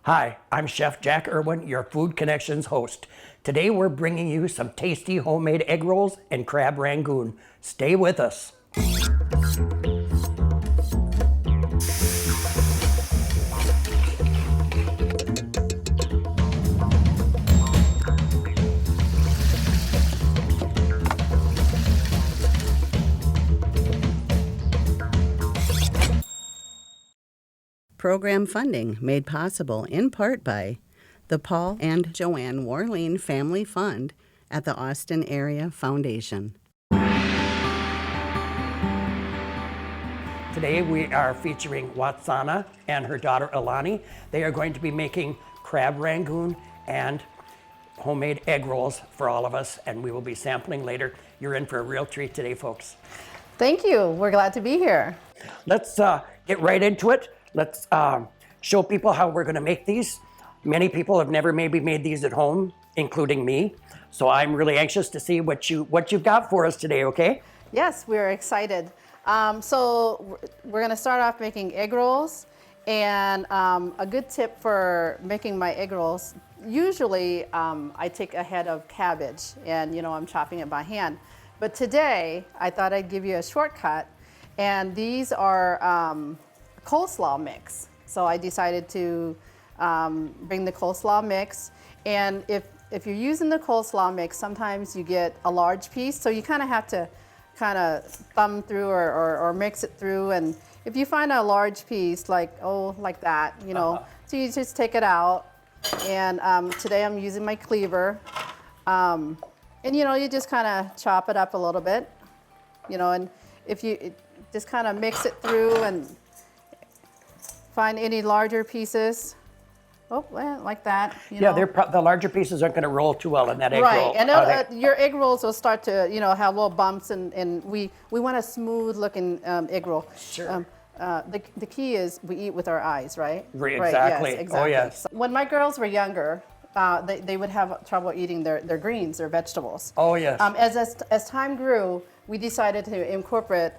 Hi, I'm Chef Jack Irwin, your Food Connections host. Today we're bringing you some tasty homemade egg rolls and crab rangoon. Stay with us. Program funding made possible in part by the Paul and Joanne Warleen Family Fund at the Austin Area Foundation. Today we are featuring Watsana and her daughter Ailani. They are going to be making crab rangoon and homemade egg rolls for all of us, and we will be sampling later. You're in for a real treat today, folks. Thank you. We're glad to be here. Let's get right into it. Let's show people how we're going to make these. Many people have never maybe made these at home, including me. So I'm really anxious to see what you've got for us today, okay? Yes, we're excited. So we're going to start off making egg rolls. And a good tip for making my egg rolls, usually I take a head of cabbage and I'm chopping it by hand. But today I thought I'd give you a shortcut. And these are coleslaw mix. So I decided to bring the coleslaw mix. And if you're using the coleslaw mix, sometimes you get a large piece. So you kind of have to thumb through or mix it through. And if you find a large piece, like that, so you just take it out. And today I'm using my cleaver. And you just kind of chop it up a little bit, and if you just kind of mix it through and find any larger pieces. Oh, well, like that. Yeah, the larger pieces aren't going to roll too well in that egg roll. Right, and your egg rolls will start to, have little bumps, and we want a smooth-looking egg roll. Sure. The key is we eat with our eyes, right? Right, exactly. Yes, exactly. Oh, yes. So when my girls were younger, they would have trouble eating their greens, their vegetables. Oh, yes. As time grew, we decided to incorporate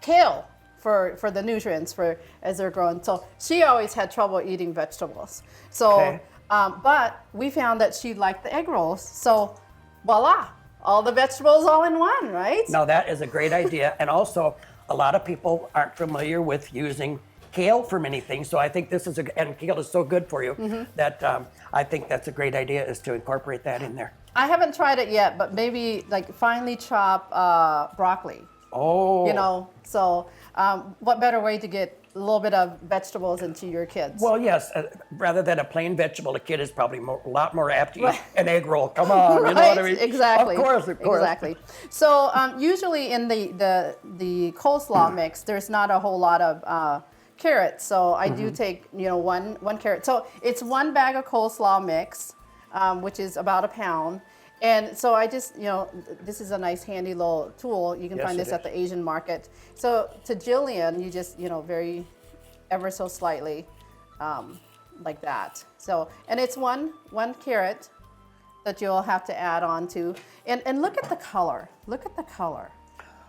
kale for the nutrients as they're growing. So she always had trouble eating vegetables. So, okay. But we found that she liked the egg rolls. So voila, all the vegetables all in one, right? Now that is a great idea. And also, a lot of people aren't familiar with using kale for many things. So I think this is, and kale is so good for you that I think that's a great idea, is to incorporate that in there. I haven't tried it yet, but maybe like finely chop broccoli. Oh. So what better way to get a little bit of vegetables into your kids? Well, yes, rather than a plain vegetable, a kid is probably a lot more apt to eat an egg roll. Come on, right, you know what I mean? Exactly. Of course. Exactly. So usually in the coleslaw mix, there's not a whole lot of carrots. So I do take one carrot. So it's 1 bag of coleslaw mix, which is about 1 pound. And so I just, this is a nice handy little tool. You can find this at the Asian market. So to Jillian, you just, ever so slightly, like that. So, and it's one carrot that you'll have to add on to. And look at the color. Look at the color.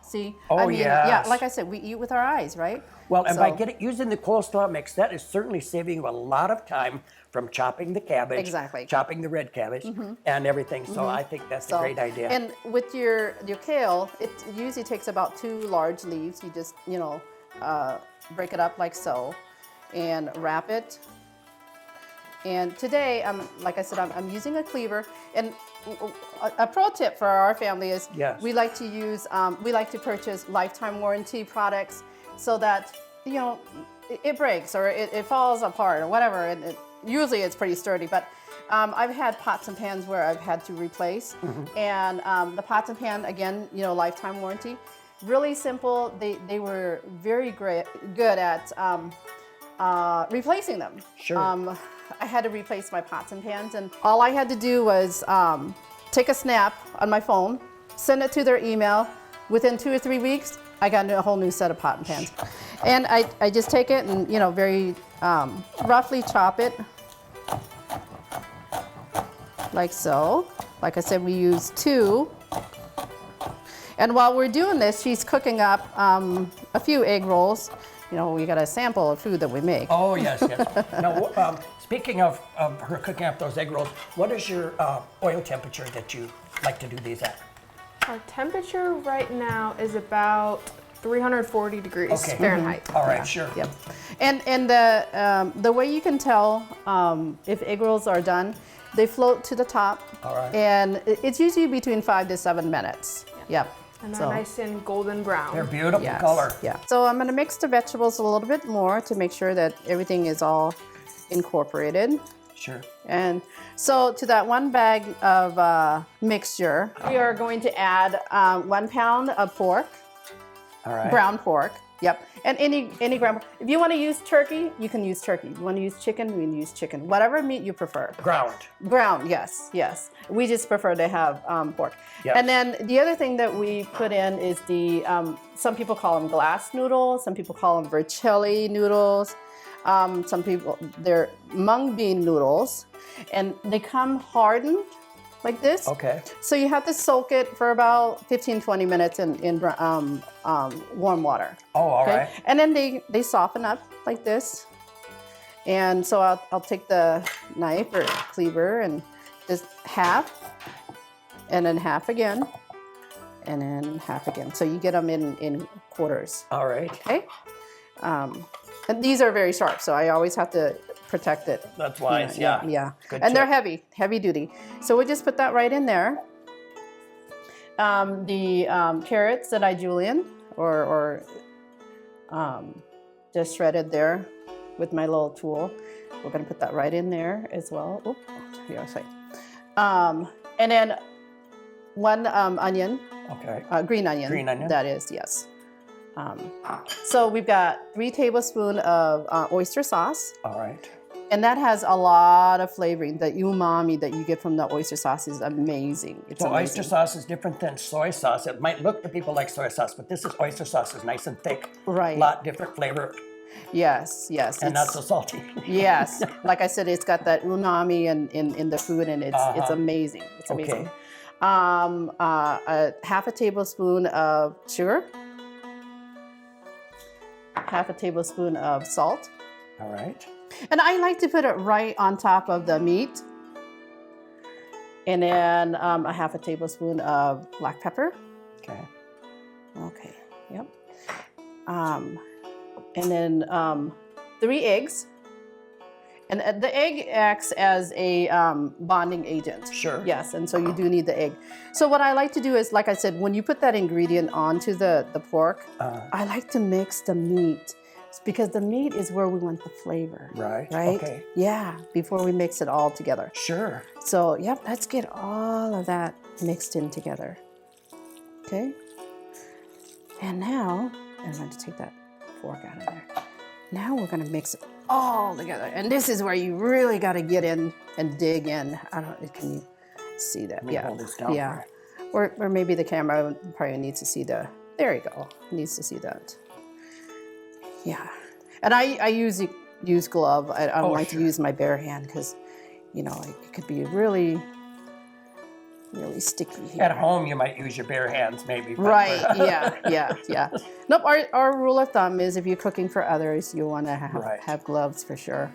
See? Oh, yes. Yeah, like I said, we eat with our eyes, right? Well, and by using the coleslaw mix, that is certainly saving you a lot of time from chopping the cabbage, exactly, chopping the red cabbage, and everything. So I think that's a great idea. And with your kale, it usually takes about 2 large leaves. You just, break it up like so and wrap it. And today, like I said, I'm using a cleaver. And a pro tip for our family is we like to use, we like to purchase lifetime warranty products so that, it breaks or it falls apart or whatever. And usually it's pretty sturdy, but I've had pots and pans where I've had to replace. And the pots and pan, again, lifetime warranty. Really simple. They were very good at replacing them. Sure. I had to replace my pots and pans, and all I had to do was take a snap on my phone, send it to their email. Within 2 or 3 weeks, I got a whole new set of pot and pans. And I just take it and very roughly chop it like so. Like I said, we use 2. And while we're doing this, she's cooking up a few egg rolls. You know, we got a sample of food that we make. Oh, yes, yes. Now, speaking of her cooking up those egg rolls, what is your oil temperature that you like to do these at? Our temperature right now is about 340 degrees Okay. Fahrenheit. All right, sure. Yep. And the way you can tell if egg rolls are done, they float to the top. All right. And it's usually between 5 to 7 minutes. Yep. And they're So- nice and golden brown. They're beautiful Yes, color. yeah. So I'm gonna mix the vegetables a little bit more to make sure that everything is all incorporated. Sure. And so to that 1 bag of mixture, we are going to add 1 pound of pork, All right. ground pork. Yep. And any ground. If you want to use turkey, you can use turkey. If you want to use chicken, you can use chicken. Whatever meat you prefer. Ground. Ground, yes, yes. We just prefer to have pork. Yes. And then the other thing that we put in is the, some people call them glass noodles, some people call them vercelli noodles, some people, they're mung bean noodles, and they come hardened like this. Okay. So you have to soak it for about 15, 20 minutes in warm water. Oh, all right. And then they soften up like this. And so I'll take the knife or cleaver and just half, and then half again, and then half again. So you get them in quarters, All right. okay? And these are very sharp, so I always have to protect it. That's wise, Yeah. yeah. Good And they're tip. heavy duty. So we just put that right in there. The carrots that I julienne or just shredded there with my little tool. We're gonna put that right in there as well. Oop, here, sorry. And then 1 onion, Okay. green onion. Green onion. That is, yes. So we've got 3 tablespoons of oyster sauce. All right. And that has a lot of flavoring. The umami that you get from the oyster sauce is amazing. It's So amazing. oyster sauce is different than soy sauce. It might look to people like soy sauce, but this is oyster sauce. It's nice and thick. Right. A lot different flavor Yes, yes. and not it's- so salty. Yes, like I said, it's got that umami in the food, and it's amazing. It's amazing. Okay. Half a tablespoon of sugar, half a tablespoon of salt, All right. and I like to put it right on top of the meat. And then a half a tablespoon of black pepper. Okay. Okay. Yep. And then 3 eggs. And the egg acts as a bonding agent. Sure. Yes, and so you do need the egg. So what I like to do is, like I said, when you put that ingredient onto the pork, I like to mix the meat. It's because the meat is where we want the flavor. Right. Right? Okay. Yeah, before we mix it all together. Sure. So, yep, let's get all of that mixed in together. Okay? And now, I'm going to take that fork out of there. Now we're going to mix it all together. And this is where you really got to get in and dig in. I don't, can you see that? Let me Yeah. hold this down Yeah. for Or maybe the camera probably needs to see there you go. Needs to see that. Yeah. And I use glove. I don't Oh, like sure. to use my bare hand because, you know, it could be really, really sticky here. At home, you might use your bare hands, maybe. but- Right, yeah. Nope, our rule of thumb is if you're cooking for others, you want to Right. have gloves for sure.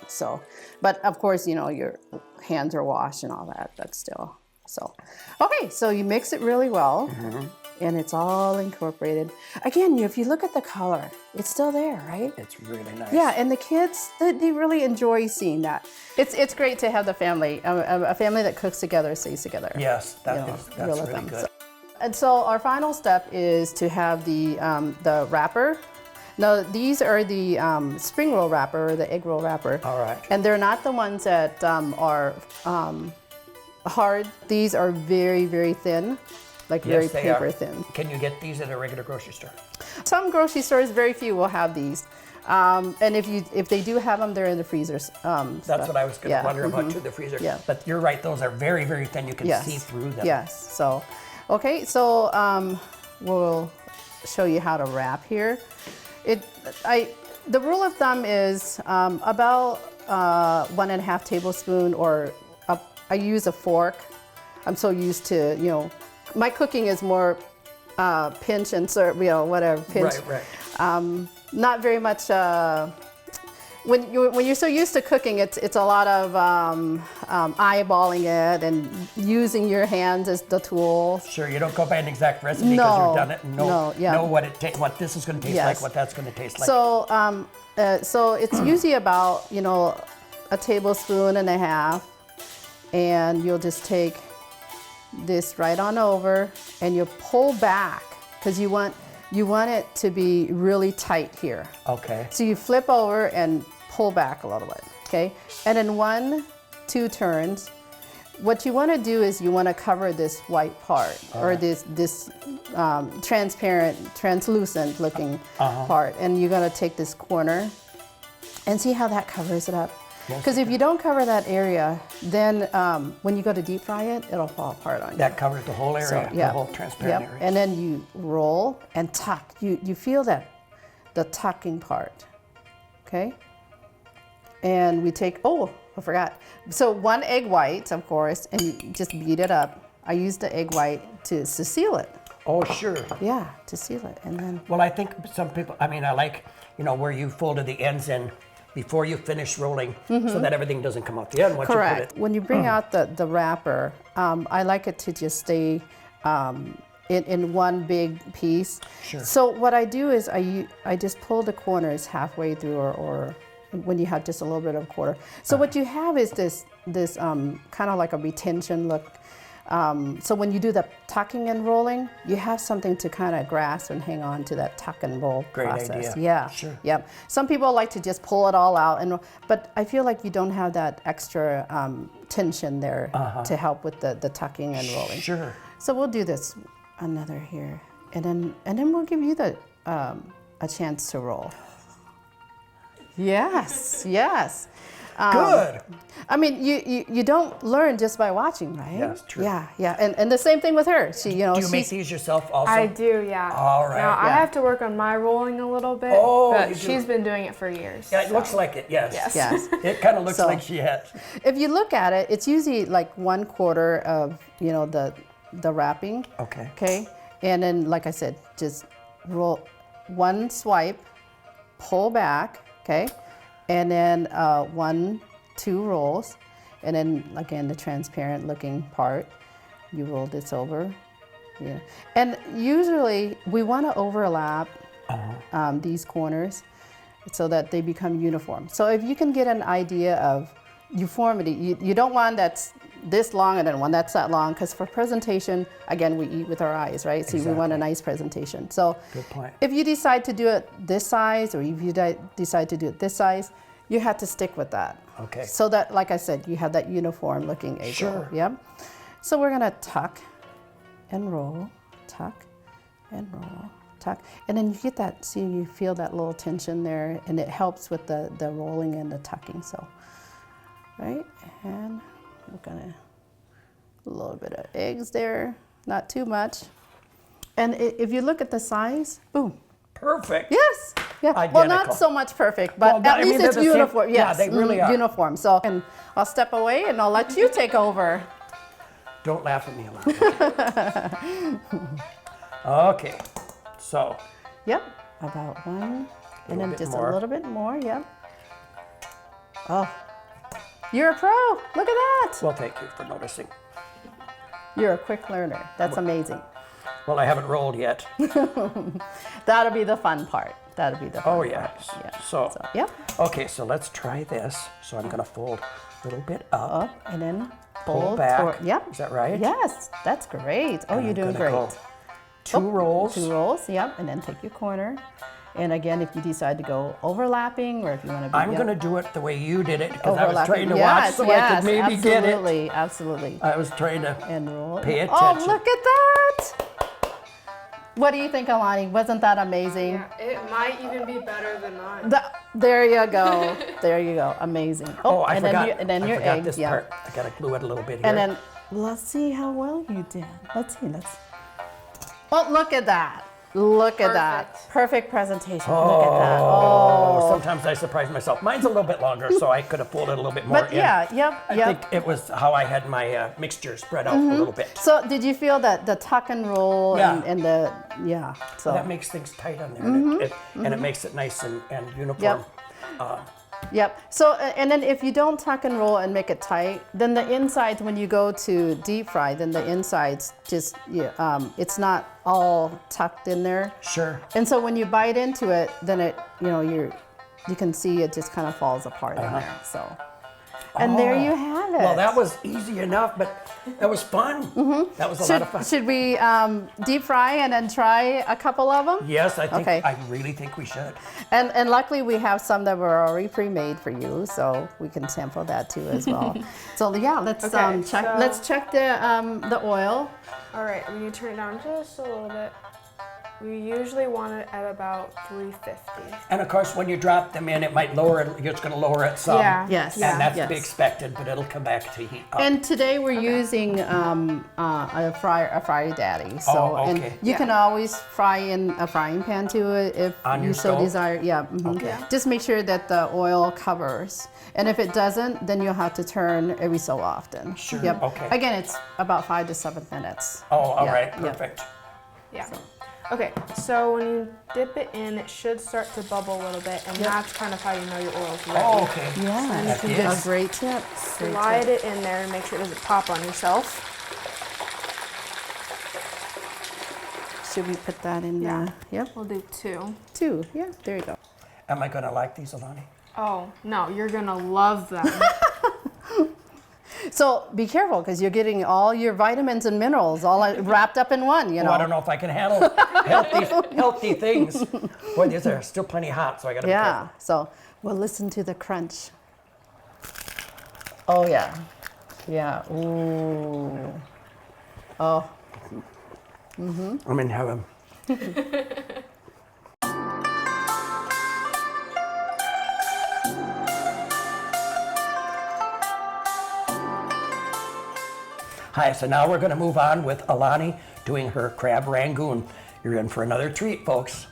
So, but of course, you know, your hands are washed and all that, but still. So, okay, so you mix it really well, and it's all incorporated. Again, if you look at the color, it's still there, right? It's really nice. Yeah, and the kids, they really enjoy seeing that. It's great to have the family, a family that cooks together, stays together. Yes, You know, that's rule of really thumb. good. And so our final step is to have the wrapper. Now these are the spring roll wrapper, the egg roll wrapper. All right. And they're not the ones that are hard. These are very, very thin, like very Yes, they paper are. thin. Can you get these at a regular grocery store? Some grocery stores, very few will have these. And if they do have them, they're in the freezers. That's what I was going to wonder about too, the freezer. Yeah. But you're right; those are very, very thin. You can see through them. Yes. So, okay. So we'll show you how to wrap here. The rule of thumb is about 1.5 tablespoon, or I use a fork. I'm so used to, you know, my cooking is more pinch and serve, whatever, pinch. Right. Not very much. When you're so used to cooking, it's a lot of eyeballing it and using your hands as the tool. Sure, you don't go by an exact recipe because No, you've done it and know what this is going to taste like, what that's going to taste like. So it's usually about a tablespoon and a half, and you'll just take this right on over, and you pull back because you want it to be really tight here. Okay. So you flip over and pull back a little bit, okay? And in 1-2 turns, what you want to do is you want to cover this white part or this transparent, translucent looking part, and you're going to take this corner and see how that covers it up. Because if you don't cover that area, then when you go to deep fry it, it'll fall apart on you. That covers the whole area, the whole transparent area. And then you roll and tuck. You feel the tucking part, okay? And we take, I forgot. So 1 egg white, of course, and you just beat it up. I use the egg white to seal it. Oh, sure. Yeah, to seal it, and then. Well, I think some people, I like, where you folded the ends in before you finish rolling so that everything doesn't come out the end once Correct. you put it. When you bring out the wrapper, I like it to just stay in one big piece. Sure. So what I do is I just pull the corners halfway through or when you have just a little bit of quarter. So what you have is this kind of like a retention look. So when you do the tucking and rolling, you have something to kind of grasp and hang on to that tuck and roll process. Great idea. Yeah. Sure. Yep. Some people like to just pull it all out, but I feel like you don't have that extra tension there to help with the tucking and rolling. Sure. So we'll do this another here, and then we'll give you a chance to roll. Yes. Yes. Good. I mean, you don't learn just by watching, right? Yes, true. Yeah. And the same thing with her. She, Do you make these yourself also? I do, yeah. All right. Now, I Yeah. have to work on my rolling a little bit, Oh, you but do. she's been doing it for years. Yeah, it so. looks like it, yes. Yes. It kind of looks So- like she has. If you look at it, it's usually like 1/4 of the wrapping. Okay. Okay. And then, like I said, just roll one swipe, pull back. Okay. And then 1-2 rolls, and then again the transparent looking part, you roll this over. Yeah. And usually we want to overlap these corners so that they become uniform. So if you can get an idea of uniformity, you don't want that's this long and then one that's that long, because for presentation, again, we eat with our eyes, right? So we want a nice presentation. So Good point. if you decide to do it this size, or if you decide to do it this size, you have to stick with that. Okay. So that, like I said, you have that uniform looking egg roll. Sure. Yeah. So we're gonna tuck and roll, tuck and roll, tuck, and then you get that. See, you feel that little tension there, and it helps with the rolling and the tucking. So, right, and we're gonna a little bit of eggs there, not too much. And if you look at the size, boom. Perfect. Yes. Yeah. Well, Identical. not so much perfect, but Well, at least they're it's the same- uniform. yeah, Yes. they really are. Uniform. So, and I'll step away and I'll let you take over. Don't laugh at me, Ailani. Okay. So, Yep. About one, and then bit just more. a little bit more. Yep. Oh, you're a pro. Look at that. well, thank you for noticing. You're a quick learner. That's amazing. Well, I haven't rolled yet. That'll be the fun part. That'll be the fun Oh, part. yes. Yeah. So, Yep. okay, so let's try this. So I'm going to fold a little bit up. Up and then Pull back. Yep. Is that right? Yes, that's great. Oh, And you're I'm doing gonna great. go 2 rolls. 2 rolls, yep, and then take your corner. And again, if you decide to go overlapping, or if you want to be I'm going to do it the way you did it because I was overlapping. trying to watch so I could maybe get it. Absolutely, absolutely. I was trying to And roll. pay Oh, attention. look at that! What do you think, Ailani? Wasn't that amazing? Yeah, it might even be better than mine. There you go. There you go. Amazing. Oh, I and forgot. Then and then I your forgot eggs. this Yeah. part. I got to glue it a little bit here. And then let's see how well you did. Let's see. Oh, look at that. Look at that. Perfect presentation. Look at that. Oh, sometimes I surprise myself. Mine's a little bit longer, so I could have pulled it a little bit more But in. yeah, yep, I think it was how I had my mixture spread out a little bit. So did you feel that the tuck and roll Yeah. and the, yeah, so. That makes things tight on there, and it makes it nice and uniform. Yep. So, and then if you don't tuck and roll and make it tight, then the insides, when you go to deep fry, then the insides just, it's not all tucked in there. Sure. And so when you bite into it, then it, you can see it just kind of falls apart in there. So, and there you have it. Well, that was easy enough, but that was fun. That was a lot of fun. Should we deep fry and then try a couple of them? Yes, I think. Okay. I really think we should. And luckily we have some that were already pre-made for you, so we can sample that too as well. So yeah, let's Okay, check. so- Let's check the oil. All right, we need to turn it down just a little bit. We usually want it at about 350. And of course, when you drop them in, it might lower it. It's going to lower it some. Yeah. Yes. And that's to be Yes. expected, but it'll come back to heat up. And today we're using a fry daddy. So Oh, and okay. you can always fry in a frying pan too if On you your so stove? desire. Yeah. Okay. Just make sure that the oil covers. And if it doesn't, then you'll have to turn every so often. Sure, Yep. okay. Again, it's about 5 to 7 minutes. Oh, all Yeah, right, yeah. perfect. Yeah. Okay, so when you dip it in, it should start to bubble a little bit, and that's kind of how you know your oil's ready. Oh, okay. Yeah, That a is. great tip. Great Slide tip. it in there and make sure it doesn't pop on yourself. Should we put that in? Yeah. Yep. We'll do 2. 2. Yeah. There you go. Am I going to like these, Ailani? Oh, no, you're gonna love them. So be careful because you're getting all your vitamins and minerals all wrapped up in one. You know. Oh, I don't know if I can handle healthy things. Boy, these are still plenty hot, so I got to be Yeah. careful. So we'll listen to the crunch. Oh yeah. Yeah. Ooh. Oh. I'm in heaven. Hi, so now we're going to move on with Ailani doing her crab Rangoon. You're in for another treat, folks.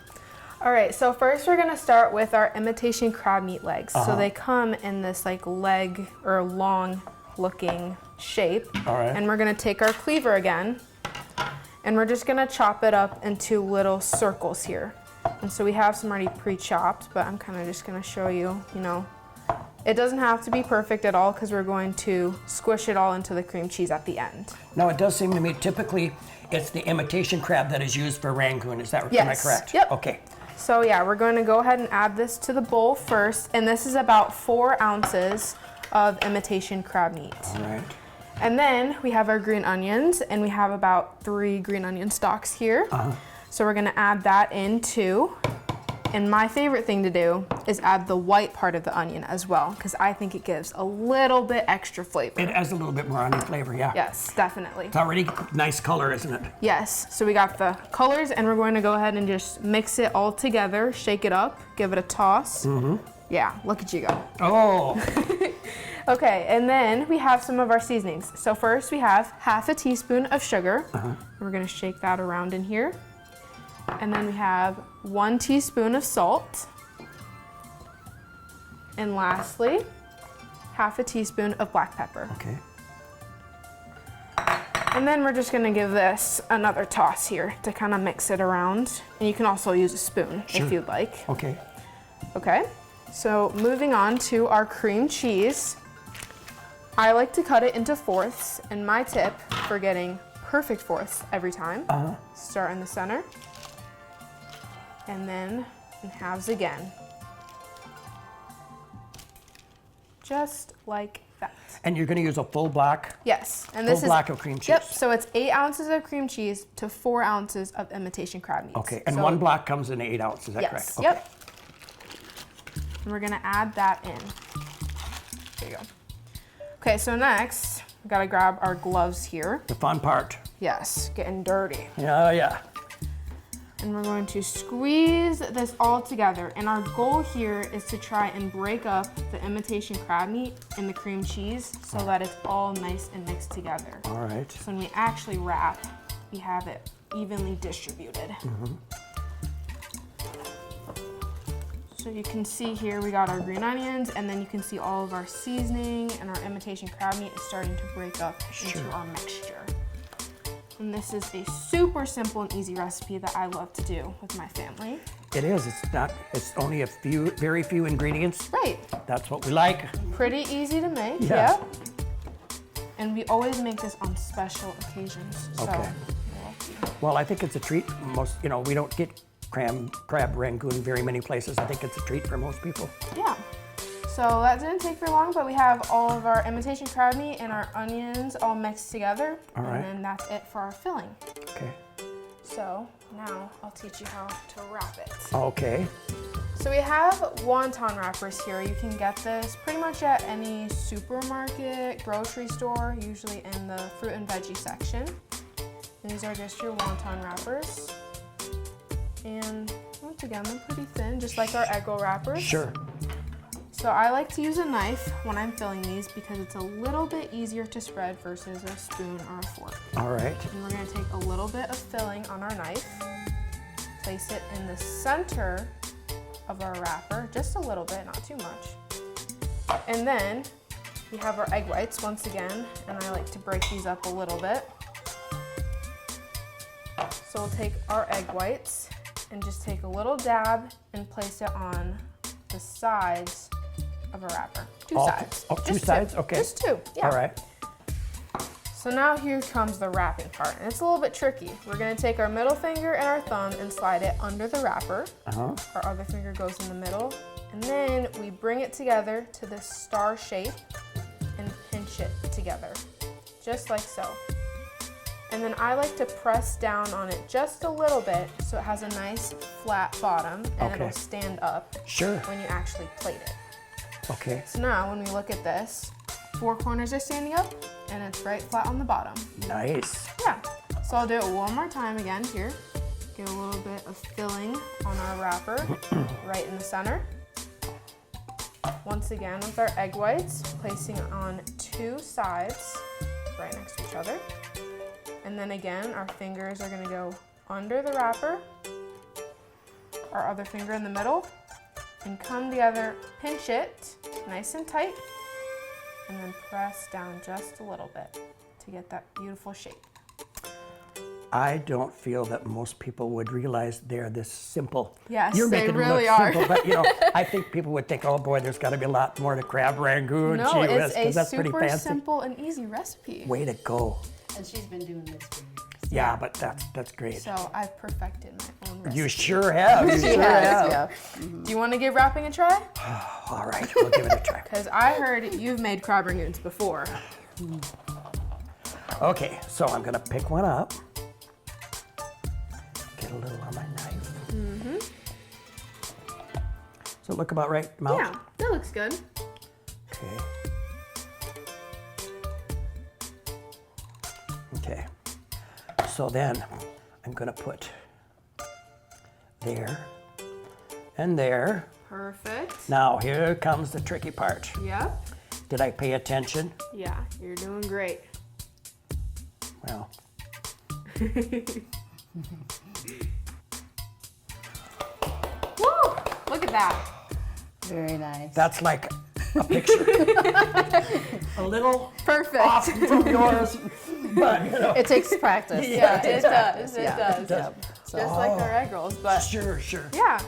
All right, so first we're gonna start with our imitation crab meat legs. So they come in this like leg or long looking shape. All right. And we're gonna take our cleaver again, and we're just gonna chop it up into little circles here. And so we have some already pre-chopped, but I'm kind of just gonna show you, it doesn't have to be perfect at all because we're going to squish it all into the cream cheese at the end. Now, it does seem to me typically it's the imitation crab that is used for Rangoon. Is that am I Yes. correct? Yep. Okay. So yeah, we're going to go ahead and add this to the bowl first, and this is about 4 ounces of imitation crab meat. All right. And then we have our green onions, and we have about 3 green onion stalks here. So we're gonna add that in too. And my favorite thing to do is add the white part of the onion as well, because I think it gives a little bit extra flavor. It adds a little bit more onion flavor, yeah. Yes, definitely. It's already nice color, isn't it? Yes, so we got the colors, and we're going to go ahead and just mix it all together, shake it up, give it a toss. Yeah, look at you go. Oh, Okay, and then we have some of our seasonings. So first we have half a teaspoon of sugar. We're gonna shake that around in here. And then we have 1 teaspoon of salt. And lastly, half a teaspoon of black pepper. okay. And then we're just gonna give this another toss here to kind of mix it around. And you can also use a spoon if you'd like. Okay. Okay, so moving on to our cream cheese. I like to cut it into fourths, and my tip for getting perfect fourths every time, start in the center, and then in halves again. Just like that. And you're going to use a full block? Yes, and Full this is block of cream cheese. Yep, so it's 8 ounces of cream cheese to 4 ounces of imitation crab meat. Okay, and So- 1 block comes in 8 ounces, is that Yes, correct? yep. And we're gonna add that in. There you go. Okay, so next, we gotta grab our gloves here. The fun part. Yes, getting dirty. Yeah, yeah. And we're going to squeeze this all together. And our goal here is to try and break up the imitation crab meat and the cream cheese so that it's all nice and mixed together. All right. So when we actually wrap, we have it evenly distributed. So you can see here we got our green onions, and then you can see all of our seasoning, and our imitation crab meat is starting to break up into our mixture. And this is a super simple and easy recipe that I love to do with my family. It is. It's only a few, very few ingredients. Right. That's what we like. Pretty easy to make. Yeah. Yep. And we always make this on special occasions. So Okay. Well, I think it's a treat. Most, we don't get crab rangoon very many places. I think it's a treat for most people. yeah. So that didn't take very long, but we have all of our imitation crab meat and our onions all mixed together. All right. And then that's it for our filling. Okay. So now I'll teach you how to wrap it. Okay. So we have wonton wrappers here. You can get this pretty much at any supermarket, grocery store, usually in the fruit and veggie section. And these are just your wonton wrappers. And once again, they're pretty thin, just like our egg roll wrappers. Sure. So I like to use a knife when I'm filling these because it's a little bit easier to spread versus a spoon or a fork. All right. And we're gonna take a little bit of filling on our knife, place it in the center of our wrapper, just a little bit, not too much. And then we have our egg whites once again, and I like to break these up a little bit. So we'll take our egg whites and just take a little dab and place it on the sides of a wrapper. Two sides. Oh, two Just sides? Okay. Just two, yeah. All right. So now here comes the wrapping part, and it's a little bit tricky. We're gonna take our middle finger and our thumb and slide it under the wrapper. Uh-huh. Our other finger goes in the middle, and then we bring it together to this star shape and pinch it together, just like so. And then I like to press down on it just a little bit so it has a nice flat bottom and Okay. it'll stand up Sure. when you actually plate it. Okay. So now when we look at this, 4 corners are standing up and it's right flat on the bottom. Nice. Yeah, so I'll do it one more time again here. Get a little bit of filling on our wrapper right in the center. Once again with our egg whites, placing it on 2 sides right next to each other. And then again, our fingers are gonna go under the wrapper, our other finger in the middle, and come together, pinch it nice and tight, and then press down just a little bit to get that beautiful shape. I don't feel that most people would realize they're this simple. Yes, You're they making really them are. look simple, but I think people would think, oh boy, there's got to be a lot more to crab rangoon. No, Gee it's whiz, 'cause a that's pretty super fancy. simple and easy recipe. Way to go. And she's been doing this for years. Yeah, but that's great. So I've perfected my own recipe. You sure have. You sure have. yeah. Do you want to give wrapping a try? All right, we'll give it a try. Because I heard you've made crab rangoons before. Okay, so I'm gonna pick one up. Get a little on my knife. Mm-hmm. So look about right, mouth? Yeah, that looks good. Okay. Okay. So then I'm gonna put there and there. Perfect. Now here comes the tricky part. Yep. Did I pay attention? Yeah, you're doing great. Well, Woo! Look at that. Very nice. that's like a picture. A little Perfect. off from yours, but you know. It takes practice. Yeah, takes it practice, does. It yeah. does. does. So, Just like our egg rolls, but Sure. yeah.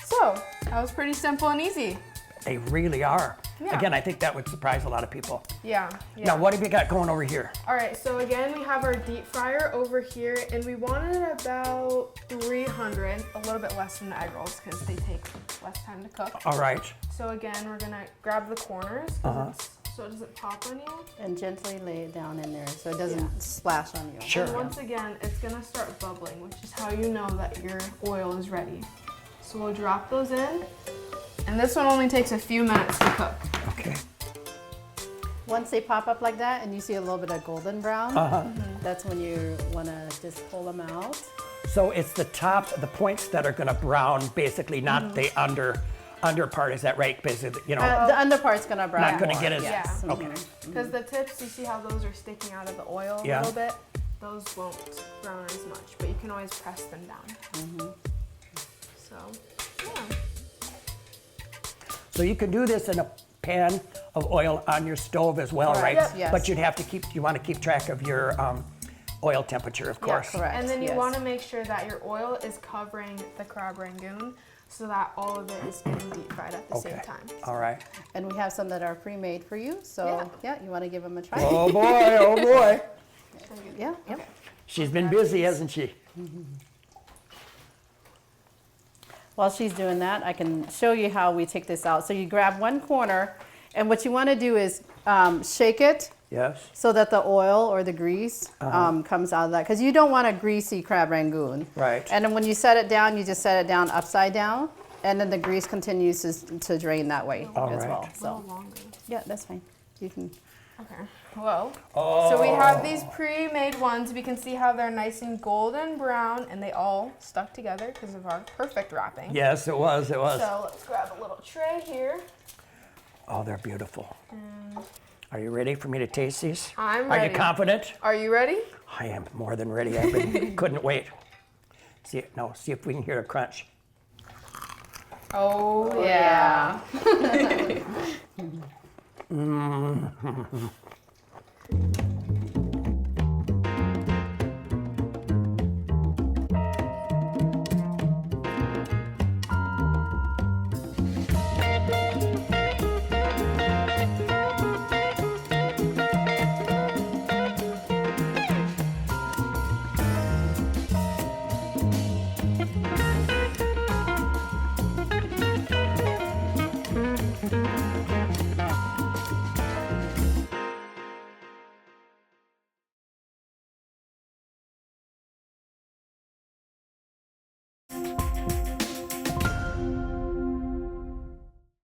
So that was pretty simple and easy. They really are. Yeah. Again, I think that would surprise a lot of people. Yeah. Now, what have you got going over here? All right, so again, we have our deep fryer over here, and we wanted it about 300, a little bit less than the egg rolls because they take less time to cook. All right. So again, we're gonna grab the corners 'cause so it doesn't pop on you. and gently lay it down in there so it doesn't splash on you. Sure. And once again, it's gonna start bubbling, which is how you know that your oil is ready. So we'll drop those in, and this one only takes a few minutes to cook. Okay. Once they pop up like that and you see a little bit of golden brown, that's when you want to just pull them out. So it's the top, the points that are going to brown, basically, not the under part. Is that right? Basically, you know. The under part's going to brown. Not gonna more, get as- yes. Yeah. Okay. Because the tips, you see how those are sticking out of the oil a Yeah. little bit? Those won't brown as much, but you can always press them down. So, yeah. So you can do this in a pan of oil on your stove as well, Correct. right? Yep. Yes. But you want to keep track of your oil temperature, of course. correct. And then you yes. want to make sure that your oil is covering the crab rangoon so that all of it is getting deep fried at the same Okay. time. All right. And we have some that are pre-made for you. So yeah, you want to give them a try? Oh boy, oh boy. Yeah. Yep. She's been busy, hasn't she? While she's doing that, I can show you how we take this out. So you grab one corner, and what you want to do is shake it Yes. so that the oil or the grease comes out of that. Because you don't want a greasy crab rangoon. Right. And then when you set it down, you just set it down upside down, and then the grease continues to drain that way All as right. well. A little So longer. yeah, that's fine. You can. Okay. Well, Oh. so we have these pre-made ones. We can see how they're nice and golden brown, and they all stuck together because of our perfect wrapping. Yes, it was. It was. So let's grab a little tray here. Oh, they're beautiful. Are you ready for me to taste these? I'm Are ready. you confident? Are you ready? I am more than ready. Couldn't wait. See if we can hear a crunch. Oh yeah.